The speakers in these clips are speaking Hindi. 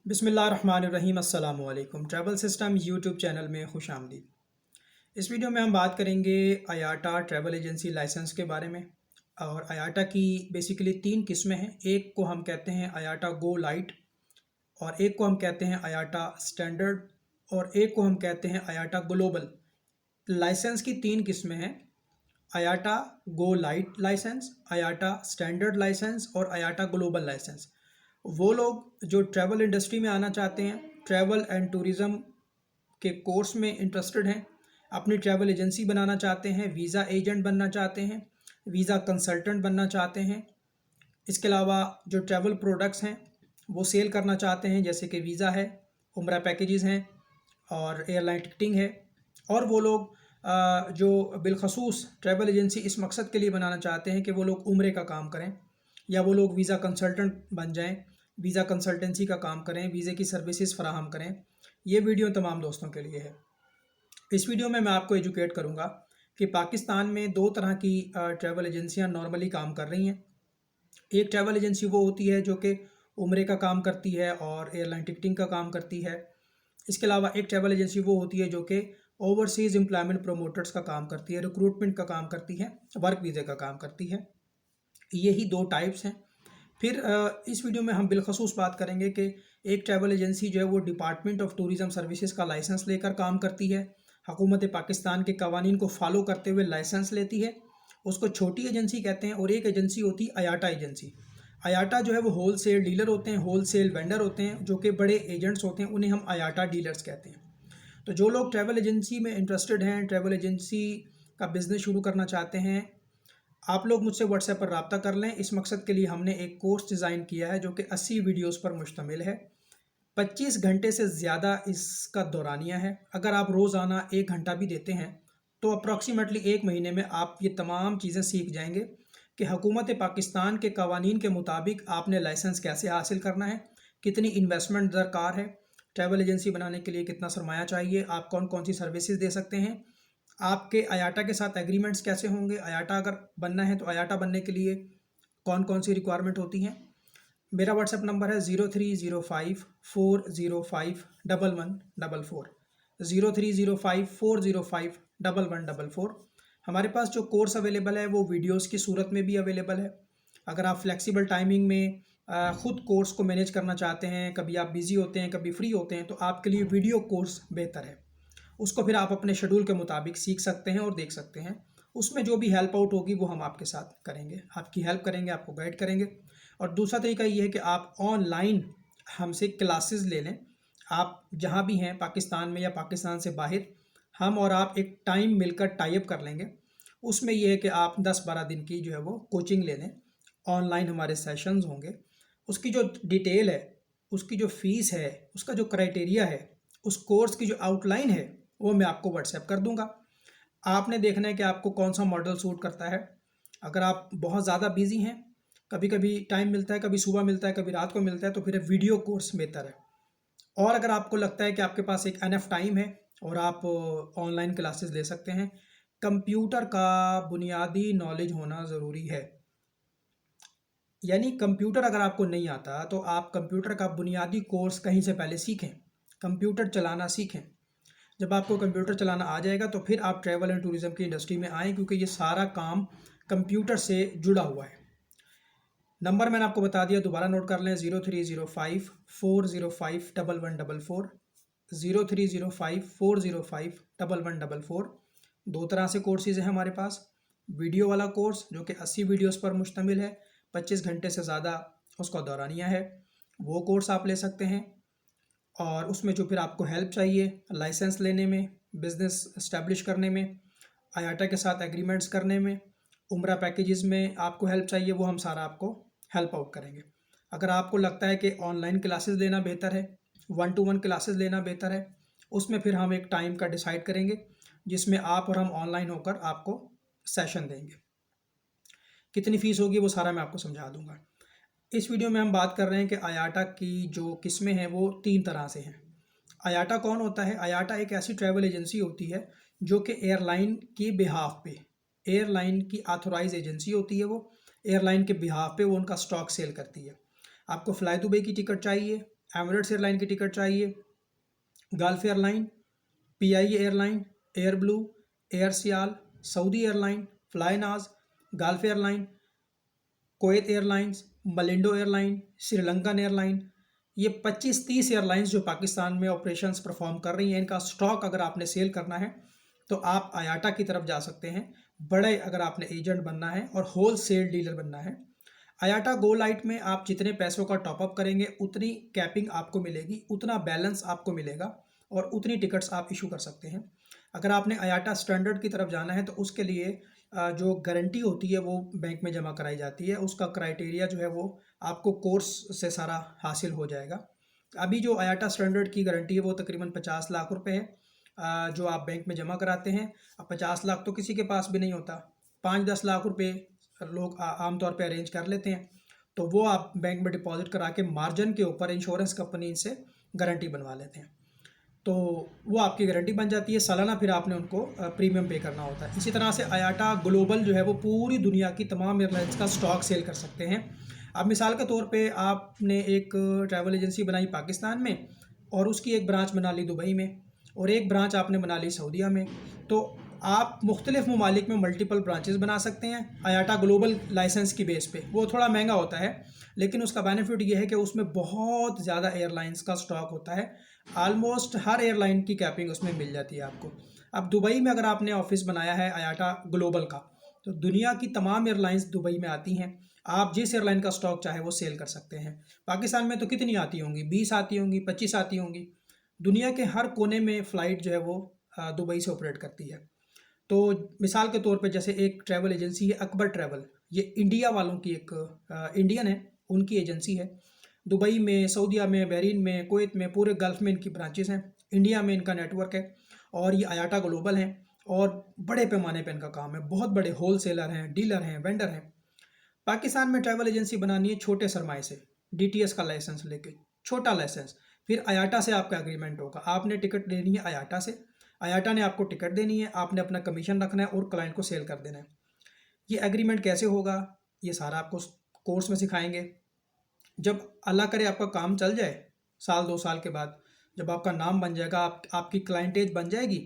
बिस्मिल्लाहिर्रहमानिर्रहीम अस्सलाम वालेकुम। ट्रैवल सिस्टम यूट्यूब चैनल में खुश आमदीद। इस वीडियो में हम बात करेंगे आयाटा ट्रैवल एजेंसी लाइसेंस के बारे में। और आयाटा की बेसिकली तीन किस्में हैं। एक को हम कहते हैं आयाटा गो लाइट, और एक को हम कहते हैं आयाटा स्टैंडर्ड, और एक को हम कहते हैं आयाटा ग्लोबल। लाइसेंस की तीन किस्में हैं: IATA go light license, IATA standard license और आयाटा ग्लोबल लाइसेंस। वो लोग जो ट्रैवल इंडस्ट्री में आना चाहते हैं, ट्रैवल एंड टूरिज़्म के कोर्स में इंटरेस्टेड हैं, अपनी ट्रैवल एजेंसी बनाना चाहते हैं, वीज़ा एजेंट बनना चाहते हैं, वीज़ा कंसल्टेंट बनना चाहते हैं, इसके अलावा जो ट्रैवल प्रोडक्ट्स हैं वो सेल करना चाहते हैं, जैसे कि वीज़ा है, उम्रा पैकेजेस हैं और एयरलाइन टिकटिंग है। और वो लोग जो बिलखसूस ट्रैवल एजेंसी इस मकसद के लिए बनाना चाहते हैं कि वो लोग उम्रे का काम करें, या वो लोग वीज़ा कंसल्टेंट बन जाएं, वीज़ा कंसल्टेंसी का काम करें, वीज़े की सर्विसेज फराहम करें। ये वीडियो तमाम दोस्तों के लिए है। इस वीडियो में मैं आपको एजुकेट करूँगा कि पाकिस्तान में दो तरह की ट्रैवल एजेंसियाँ नॉर्मली काम कर रही हैं। एक ट्रैवल एजेंसी वो होती है जो कि उम्रे का काम करती है और एयरलाइन टिकटिंग का काम करती है। इसके अलावा एक ट्रैवल एजेंसी वो होती है जो कि ओवरसीज़ एम्प्लॉयमेंट प्रोमोटर्स का काम करती है, रिक्रूटमेंट का काम करती है, वर्क वीज़े का काम करती है। यही दो टाइप्स हैं। फिर इस वीडियो में हम बिलखसूस बात करेंगे कि एक ट्रैवल एजेंसी जो है वो डिपार्टमेंट ऑफ टूरिज़्म सर्विसेज का लाइसेंस लेकर काम करती है, हुकूमत पाकिस्तान के कवानीन को फॉलो करते हुए लाइसेंस लेती है, उसको छोटी एजेंसी कहते हैं। और एक एजेंसी होती है आयाटा एजेंसी। आयाटा जो है वो होल सेल डीलर होते हैं, होल सेल वेंडर होते हैं, जो कि बड़े एजेंट्स होते हैं, उन्हें हम आयाटा डीलर्स कहते हैं। तो जो लोग ट्रैवल एजेंसी में इंटरेस्टेड हैं, ट्रैवल एजेंसी का बिज़नेस शुरू करना चाहते हैं, आप लोग मुझसे व्हाट्सएप पर रब्ता कर लें। इस मकसद के लिए हमने एक कोर्स डिज़ाइन किया है जो कि 80 वीडियोस पर मुश्तमिल है। 25 घंटे से ज़्यादा इसका दौरानिया है। अगर आप रोज़ाना 1 घंटा भी देते हैं तो अप्रॉक्सीमेटली 1 महीने में आप ये तमाम चीज़ें सीख जाएंगे कि हुकूमत पाकिस्तान के कवानीन के मुताबिक आपने लाइसेंस कैसे हासिल करना है, कितनी इन्वेस्टमेंट दरकार है, ट्रैवल एजेंसी बनाने के लिए कितना सरमाया चाहिए, आप कौन कौन सी सर्विसेज दे सकते हैं, आपके आयाटा के साथ एग्रीमेंट्स कैसे होंगे, आयाटा अगर बनना है तो आयाटा बनने के लिए कौन कौन सी रिक्वायरमेंट होती हैं। मेरा व्हाट्सएप नंबर है 030540511144, 030540511144। हमारे पास जो कोर्स अवेलेबल है वो वीडियोस की सूरत में भी अवेलेबल है। अगर आप फ्लेक्सिबल टाइमिंग में ख़ुद कोर्स को मैनेज करना चाहते हैं, कभी आप बिज़ी होते हैं, कभी फ्री होते हैं, तो आपके लिए वीडियो कोर्स बेहतर है। उसको फिर आप अपने शेड्यूल के मुताबिक सीख सकते हैं और देख सकते हैं। उसमें जो भी हेल्प आउट होगी वो हम आपके साथ करेंगे, आपकी हेल्प करेंगे, आपको गाइड करेंगे। और दूसरा तरीका ये है कि आप ऑनलाइन हमसे क्लासेस ले लें। आप जहाँ भी हैं पाकिस्तान में या पाकिस्तान से बाहर, हम और आप एक टाइम मिलकर टाई अप कर लेंगे। उसमें यह है कि आप 10-12 दिन की जो है वो कोचिंग ले लें। ऑनलाइन हमारे सेशंस होंगे। उसकी जो डिटेल है, उसकी जो फ़ीस है, उसका जो क्राइटेरिया है, उस कोर्स की जो आउटलाइन है, वो मैं आपको व्हाट्सएप कर दूंगा। आपने देखना है कि आपको कौन सा मॉडल सूट करता है। अगर आप बहुत ज़्यादा बिजी हैं, कभी कभी टाइम मिलता है, कभी सुबह मिलता है, कभी रात को मिलता है, तो फिर वीडियो कोर्स बेहतर है। और अगर आपको लगता है कि आपके पास एक एनफ टाइम है और आप ऑनलाइन क्लासेस ले सकते हैं, कंप्यूटर का बुनियादी नॉलेज होना ज़रूरी है। यानी कंप्यूटर अगर आपको नहीं आता तो आप कंप्यूटर का बुनियादी कोर्स कहीं से पहले सीखें, कंप्यूटर चलाना सीखें। जब आपको कंप्यूटर चलाना आ जाएगा तो फिर आप ट्रैवल एंड टूरिज़्म की इंडस्ट्री में आएँ, क्योंकि ये सारा काम कंप्यूटर से जुड़ा हुआ है। नंबर मैंने आपको बता दिया, दोबारा नोट कर लें, 030540511144, 030540511144। दो तरह से कोर्सेज़ हैं हमारे पास। वीडियो वाला कोर्स जो कि 80 वीडियोस पर मुश्तमिल है, 25 घंटे से ज़्यादा उसका दौरानिया है, वो कोर्स आप ले सकते हैं। और उसमें जो फिर आपको हेल्प चाहिए लाइसेंस लेने में, बिज़नेस इस्टेब्लिश करने में, आयाटा के साथ एग्रीमेंट्स करने में, उम्रा पैकेजेस में आपको हेल्प चाहिए, वो हम सारा आपको हेल्प आउट करेंगे। अगर आपको लगता है कि ऑनलाइन क्लासेस लेना बेहतर है, 1-to-1 क्लासेस लेना बेहतर है, उसमें फिर हम एक टाइम का डिसाइड करेंगे जिसमें आप और हम ऑनलाइन होकर आपको सेशन देंगे। कितनी फ़ीस होगी वो सारा मैं आपको समझा दूंगा। इस वीडियो में हम बात कर रहे हैं कि आयाटा की जो किस्में हैं वो 3 तरह से हैं। आयाटा कौन होता है? आयाटा एक ऐसी ट्रैवल एजेंसी होती है जो कि एयरलाइन की बिहाफ पे, एयरलाइन की ऑथोराइज एजेंसी होती है। वो एयरलाइन के बिहाफ पे वो उनका स्टॉक सेल करती है। आपको फ़्लाई दुबई की टिकट चाहिए, एमिरेट्स एयरलाइन की टिकट चाहिए, Gulf airline, PIA airline, air blue, air Sial, Saudi airline, flynas, Gulf airline, Kuwait airlines, Malindo airline, SriLankan airline, ये 25-30 एयरलाइंस जो पाकिस्तान में ऑपरेशंस परफॉर्म कर रही हैं, इनका स्टॉक अगर आपने सेल करना है तो आप आयाटा की तरफ जा सकते हैं। बड़े अगर आपने एजेंट बनना है और होल सेल डीलर बनना है, आयाटा गो लाइट में आप जितने पैसों का टॉपअप करेंगे उतनी कैपिंग आपको मिलेगी, उतना बैलेंस आपको मिलेगा और उतनी टिकट्स आप इशू कर सकते हैं। अगर आपने आयाटा स्टैंडर्ड की तरफ जाना है तो उसके लिए जो गारंटी होती है वो बैंक में जमा कराई जाती है, उसका क्राइटेरिया जो है वो आपको कोर्स से सारा हासिल हो जाएगा। अभी जो आयाटा स्टैंडर्ड की गारंटी है वो तकरीबन 50 लाख रुपए है, जो आप बैंक में जमा कराते हैं। अब 50 लाख तो किसी के पास भी नहीं होता, 5-10 लाख रुपए लोग आमतौर पे अरेंज कर लेते हैं, तो वो आप बैंक में डिपॉजिट करा के मार्जिन के ऊपर इंश्योरेंस कंपनी से गारंटी बनवा लेते हैं, तो वो आपकी गारंटी बन जाती है। सालाना फिर आपने उनको प्रीमियम पे करना होता है। इसी तरह से आयाटा ग्लोबल जो है वो पूरी दुनिया की तमाम एयरलाइंस का स्टॉक सेल कर सकते हैं। अब मिसाल के तौर पे आपने एक ट्रैवल एजेंसी बनाई पाकिस्तान में और उसकी एक ब्रांच बना ली दुबई में और एक ब्रांच आपने बना ली सऊदीया में, तो आप मुख्तलिफ ममालिक में मल्टीपल ब्रांचेस बना सकते हैं आयाटा ग्लोबल लाइसेंस की बेस पे। वो थोड़ा महंगा होता है लेकिन उसका बेनिफिट ये है कि उसमें बहुत ज़्यादा एयरलाइंस का स्टॉक होता है, ऑलमोस्ट हर एयरलाइन की कैपिंग उसमें मिल जाती है आपको। अब दुबई में अगर आपने ऑफिस बनाया है आयाटा ग्लोबल का, तो दुनिया की तमाम एयरलाइंस दुबई में आती हैं, आप जिस एयरलाइन का स्टॉक चाहे वो सेल कर सकते हैं। पाकिस्तान में तो कितनी आती होंगी, 20 आती होंगी, 25 आती होंगी। दुनिया के हर कोने में फ़्लाइट जो है वो दुबई से ऑपरेट करती है। तो मिसाल के तौर पे जैसे एक ट्रैवल एजेंसी है अकबर ट्रैवल, ये इंडिया वालों की एक इंडियन है, उनकी एजेंसी है। दुबई में, सऊदीया में, बहरीन में, कुवैत में, पूरे गल्फ़ में इनकी ब्रांचेस हैं। इंडिया में इनका नेटवर्क है और ये आयाटा ग्लोबल हैं और बड़े पैमाने पे इनका काम है। बहुत बड़े होल सेलर हैं, डीलर हैं, वेंडर हैं। पाकिस्तान में ट्रैवल एजेंसी बनानी है छोटे सरमाए से, डीटीएस का लाइसेंस लेके, छोटा लाइसेंस। फिर आयाटा से आपका एग्रीमेंट होगा, आपने टिकट लेनी है आयाटा से, आयाटा ने आपको टिकट देनी है, आपने अपना कमीशन रखना है और क्लाइंट को सेल कर देना है। ये एग्रीमेंट कैसे होगा, ये सारा आपको कोर्स में सिखाएंगे। जब अल्लाह करे आपका काम चल जाए, साल 2 साल के बाद जब आपका नाम बन जाएगा, आपकी क्लाइंटेज बन जाएगी,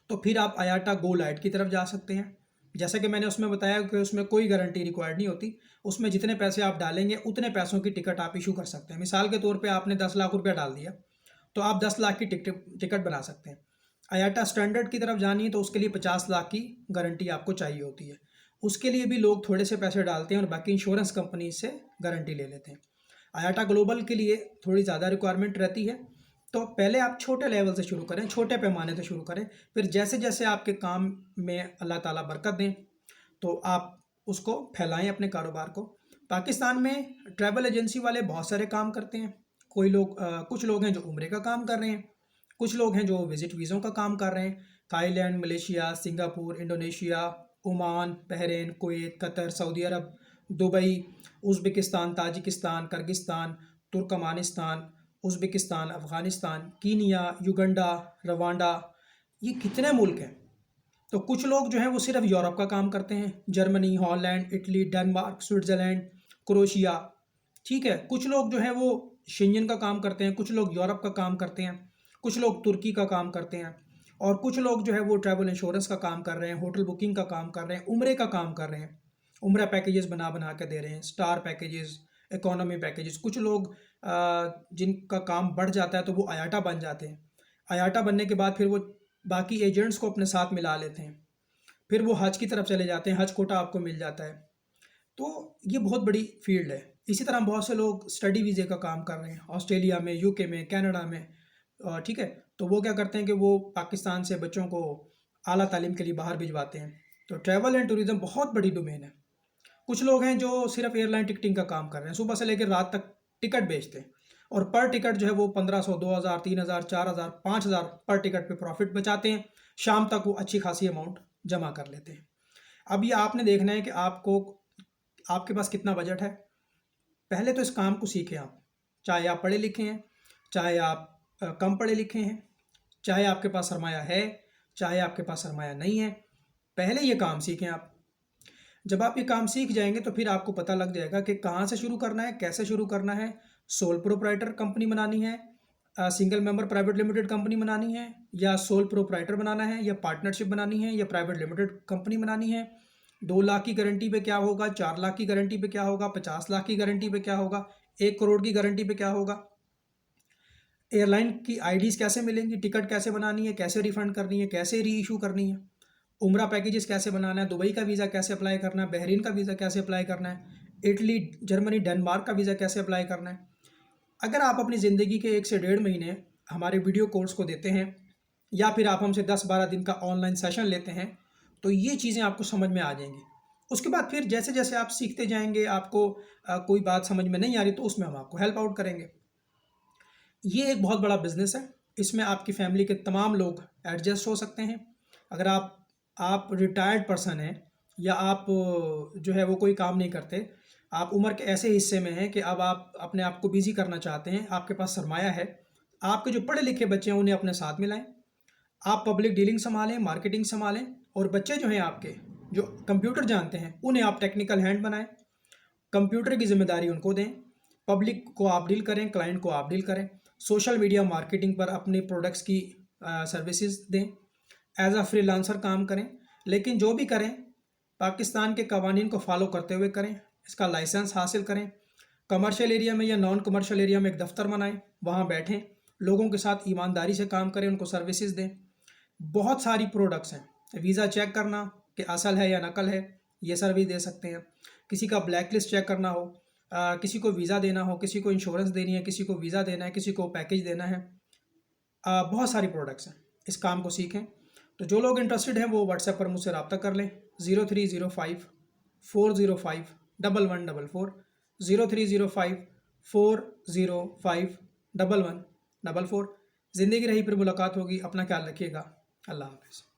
तो फिर आप आयाटा गो लाइट की तरफ जा सकते हैं। जैसा कि मैंने उसमें बताया कि उसमें कोई गारंटी रिक्वायर्ड नहीं होती, उसमें जितने पैसे आप डालेंगे उतने पैसों की टिकट आप इशू कर सकते हैं। मिसाल के तौर पे आपने 10 लाख रुपया डाल दिया तो आप 10 लाख की टिकट बना सकते हैं। आयाटा स्टैंडर्ड की तरफ जानी है तो उसके लिए 50 लाख की गारंटी आपको चाहिए होती है। उसके लिए भी लोग थोड़े से पैसे डालते हैं और बाकी इंश्योरेंस कंपनी से गारंटी ले लेते हैं। आयाटा ग्लोबल के लिए थोड़ी ज़्यादा रिक्वायरमेंट रहती है, तो पहले आप छोटे लेवल से शुरू करें, छोटे पैमाने से शुरू करें। फिर जैसे जैसे आपके काम में अल्लाह ताला बरकत दें तो आप उसको फैलाएं अपने कारोबार को। पाकिस्तान में ट्रैवल एजेंसी वाले बहुत सारे काम करते हैं। कोई लोग कुछ लोग हैं जो उम्रे का काम कर रहे हैं, कुछ लोग हैं जो विजिट वीज़ों का काम कर रहे हैं। Thailand, Malaysia, Singapore, Indonesia, Oman, Bahrain, Kuwait, Qatar, Saudi Arabia, Dubai, Uzbekistan, Tajikistan, Kyrgyzstan, Turkmenistan, Uzbekistan, Afghanistan, Kenya, Uganda, Rwanda, ये कितने मुल्क हैं। तो कुछ लोग जो हैं वो सिर्फ यूरोप का काम करते हैं, Germany, Holland, Italy, Denmark, Switzerland, Croatia. ठीक है, कुछ लोग जो हैं वो शेंजन का काम करते हैं, कुछ लोग यूरोप का काम करते हैं, कुछ लोग तुर्की का काम करते हैं और कुछ लोग जो है वो ट्रैवल इंश्योरेंस का काम कर रहे हैं, होटल बुकिंग का काम कर रहे हैं, उम्रे का काम कर रहे हैं, उम्रा पैकेजेस बना बना के दे रहे हैं, स्टार पैकेजेस, इकोनॉमी पैकेजेस। कुछ लोग जिनका काम बढ़ जाता है तो वो आयाटा बन जाते हैं। आयाटा बनने के बाद फिर वो बाकी एजेंट्स को अपने साथ मिला लेते हैं, फिर वो हज की तरफ चले जाते हैं, हज कोटा आपको मिल जाता है। तो ये बहुत बड़ी फील्ड है। इसी तरह बहुत से लोग स्टडी वीज़े का काम कर रहे हैं ऑस्ट्रेलिया में, यूके में, कनाडा में। ठीक है, तो वो क्या करते हैं कि वो पाकिस्तान से बच्चों को आला तालीम के लिए बाहर भिजवाते हैं। तो ट्रैवल एंड टूरिज़्म बहुत बड़ी डोमेन है। कुछ लोग हैं जो सिर्फ एयरलाइन टिकटिंग का काम कर रहे हैं, सुबह से लेकर रात तक टिकट बेचते हैं और पर टिकट जो है वो 1500, 2000, 3000, 4000, 5000 पर टिकट पे प्रॉफिट बचाते हैं। शाम तक वो अच्छी खासी अमाउंट जमा कर लेते हैं। अब ये आपने देखना है कि आपके पास कितना बजट है। पहले तो इस काम को सीखें आप, चाहे आप पढ़े लिखे हैं, चाहे आप कम पढ़े लिखे हैं, चाहे आपके पास सरमाया है, चाहे आपके पास सरमाया नहीं है। पहले ये काम सीखें आप। जब आप ये काम सीख जाएंगे तो फिर आपको पता लग जाएगा कि कहाँ से शुरू करना है, कैसे शुरू करना है, सोल प्रोप्राइटर कंपनी बनानी है, single member private limited company बनानी है, या सोल प्रोप्राइटर बनाना है, या पार्टनरशिप बनानी है, या प्राइवेट लिमिटेड कंपनी बनानी है। 2 लाख की गारंटी पे क्या होगा, 4 लाख की गारंटी पे क्या होगा, 50 लाख की गारंटी पे क्या होगा, 1 करोड़ की गारंटी पे क्या होगा। एयरलाइन की आईडीज़ कैसे मिलेंगी, टिकट कैसे बनानी है, कैसे रिफंड करनी है, कैसे री इशू करनी है, उम्रा पैकेजेस कैसे बनाना है, दुबई का वीज़ा कैसे अप्लाई करना है, बहरीन का वीज़ा कैसे अप्लाई करना है, इटली, जर्मनी, डेनमार्क का वीज़ा कैसे अप्लाई करना है। अगर आप अपनी ज़िंदगी के 1 से 1.5 महीने हमारे वीडियो कोर्स को देते हैं, या फिर आप हमसे 10-12 दिन का ऑनलाइन सेशन लेते हैं, तो ये चीज़ें आपको समझ में आ जाएंगी। उसके बाद फिर जैसे जैसे आप सीखते जाएंगे, आपको कोई बात समझ में नहीं आ रही तो उसमें हम आपको हेल्प आउट करेंगे। ये एक बहुत बड़ा बिजनेस है, इसमें आपकी फैमिली के तमाम लोग एडजस्ट हो सकते हैं। अगर आप रिटायर्ड पर्सन हैं, या आप जो है वो कोई काम नहीं करते, आप उम्र के ऐसे हिस्से में हैं कि अब आप अपने आप को बिजी करना चाहते हैं, आपके पास सरमाया है, आपके जो पढ़े लिखे बच्चे हैं उन्हें अपने साथ मिलाएं, आप पब्लिक डीलिंग संभालें, मार्केटिंग संभालें, और बच्चे जो हैं आपके जो कंप्यूटर जानते हैं उन्हें आप टेक्निकल हैंड बनाएं, कंप्यूटर की जिम्मेदारी उनको दें, पब्लिक को आप डील करें, क्लाइंट को आप डील करें, सोशल मीडिया मार्केटिंग पर अपने प्रोडक्ट्स की सर्विसेज दें, एज अ फ्रीलांसर काम करें। लेकिन जो भी करें पाकिस्तान के कवानीन को फॉलो करते हुए करें, इसका लाइसेंस हासिल करें, कमर्शियल एरिया में या नॉन कमर्शियल एरिया में एक दफ्तर बनाएं, वहाँ बैठें, लोगों के साथ ईमानदारी से काम करें, उनको सर्विसेज दें। बहुत सारी प्रोडक्ट्स हैं, वीज़ा चेक करना कि असल है या नकल है, ये सर्विस दे सकते हैं। किसी का ब्लैक लिस्ट चेक करना हो, किसी को वीज़ा देना हो, किसी को इंश्योरेंस देनी है, किसी को वीज़ा देना है, किसी को पैकेज देना है, बहुत सारी प्रोडक्ट्स हैं, इस काम को सीखें। तो जो लोग इंटरेस्टेड हैं वो व्हाट्सएप पर मुझसे रब्ता कर लें, 0305 405 1144, 0305 405 1144। ज़िंदगी रही फिर मुलाकात होगी, अपना ख्याल रखिएगा, अल्लाह हाफ़िज़।